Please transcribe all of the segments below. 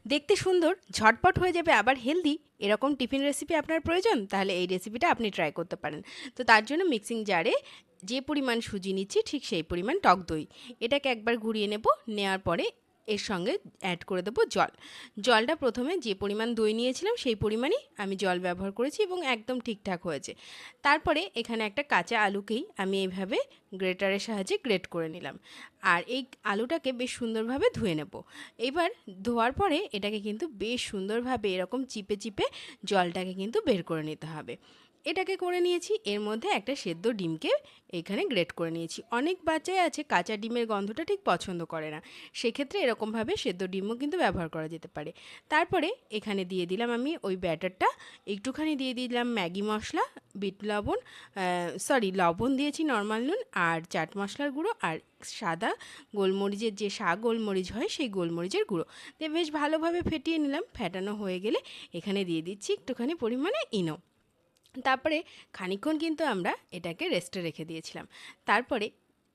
দেখতে সুন্দর, ঝটপট হয়ে যাবে আবার হেলদি এরকম টিফিন রেসিপি আপনার প্রয়োজন, তাহলে এই রেসিপিটা আপনি ট্রাই করতে পারেন। তো তার জন্য মিক্সিং জারে যে পরিমাণ সুজি নিচ্ছি ঠিক সেই পরিমাণ টক দই, এটাকে একবার ঘুরিয়ে নেব। নেওয়ার পরে এর সঙ্গে অ্যাড করে দেবো জল। জলটা প্রথমে যে পরিমাণ দই নিয়েছিলাম সেই পরিমাণই আমি জল ব্যবহার করেছি এবং একদম ঠিকঠাক হয়েছে। তারপরে এখানে একটা কাঁচা আলুকেই আমি এইভাবে গ্রেটারের সাহায্যে গ্রেট করে নিলাম। আর এই আলুটাকে বেশ সুন্দরভাবে ধুয়ে নেব। এবার ধোয়ার পরে এটাকে কিন্তু বেশ সুন্দরভাবে এরকম চিপে চিপে জলটাকে কিন্তু বের করে নিতে হবে। এটাকে করে নিয়েছি। এর মধ্যে একটা সেদ্ধ ডিমকে এখানে গ্রেট করে নিয়েছি। অনেক বাচ্চাই আছে কাঁচা ডিমের গন্ধটা ঠিক পছন্দ করে না, সেক্ষেত্রে এরকমভাবে সেদ্ধ ডিমও কিন্তু ব্যবহার করা যেতে পারে। তারপরে এখানে দিয়ে দিলাম আমি ওই ব্যাটারটা, একটুখানি দিয়ে দিলাম ম্যাগি মশলা, বিট লবণ, লবণ দিয়েছি, নর্মাল নুন আর চাট মশলার গুঁড়ো আর সাদা গোলমরিচের যে গোলমরিচ হয় সেই গোলমরিচের গুঁড়ো দিয়ে বেশ ভালোভাবে ফেটিয়ে নিলাম। ফেটানো হয়ে গেলে এখানে দিয়ে দিচ্ছি একটুখানি পরিমাণে ইনো। তারপরে খানিকক্ষণ কিন্তু আমরা এটাকে রেস্টে রেখে দিয়েছিলাম। তারপরে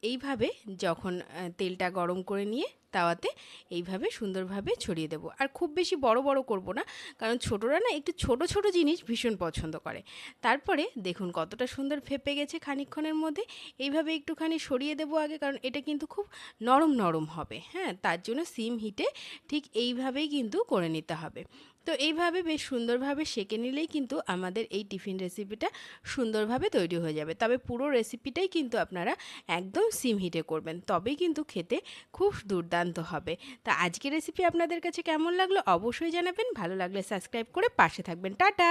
এইভাবে যখন তেলটা গরম করে নিয়ে তাওয়াতে এইভাবে সুন্দরভাবে ছড়িয়ে দেবো। আর খুব বেশি বড় বড় করব না, কারণ ছোটরা না একটু ছোট ছোট জিনিস ভীষণ পছন্দ করে। তারপরে দেখুন কতটা সুন্দর ফেপে গেছে খানিকক্ষণের মধ্যে। এইভাবে একটুখানি সরিয়ে দেবো আগে, কারণ এটা কিন্তু খুব নরম নরম হবে। হ্যাঁ, তার জন্য সিম হিটে ঠিক এইভাবেই কিন্তু করে নিতে হবে। তো এইভাবে বেশ সুন্দরভাবে সেঁকে নিলেই কিন্তু আমাদের এই টিফিন রেসিপিটা সুন্দরভাবে তৈরি হয়ে যাবে। তবে পুরো রেসিপিটাই কিন্তু আপনারা একদম সিম হিটে করবেন, তবেই কিন্তু খেতে খুব দুর্দান্ত হবে। তা আজকের রেসিপি আপনাদের কাছে কেমন লাগলো অবশ্যই জানাবেন। ভালো লাগলে সাবস্ক্রাইব করে পাশে থাকবেন। টাটা।